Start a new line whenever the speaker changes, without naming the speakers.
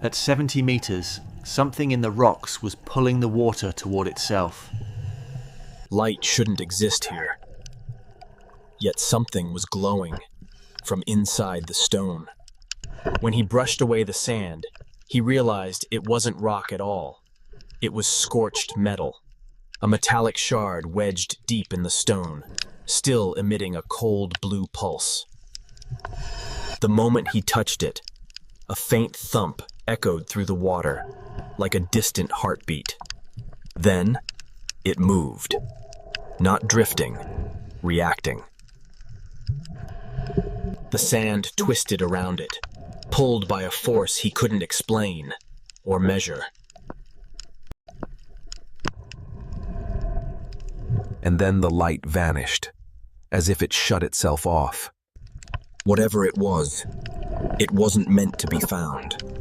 At 70 meters, something in the rocks was pulling the water toward itself.
Light shouldn't exist here. Yet something was glowing from inside the stone. When he brushed away the sand, he realized it wasn't rock at all. It was scorched metal, a metallic shard wedged deep in the stone, still emitting a cold blue pulse. The moment he touched it, a faint thump echoed through the water, like a distant heartbeat. Then, it moved. Not drifting, reacting. The sand twisted around it, pulled by a force he couldn't explain or measure.
And then the light vanished, as if it shut itself off.
Whatever it wasn't meant to be found.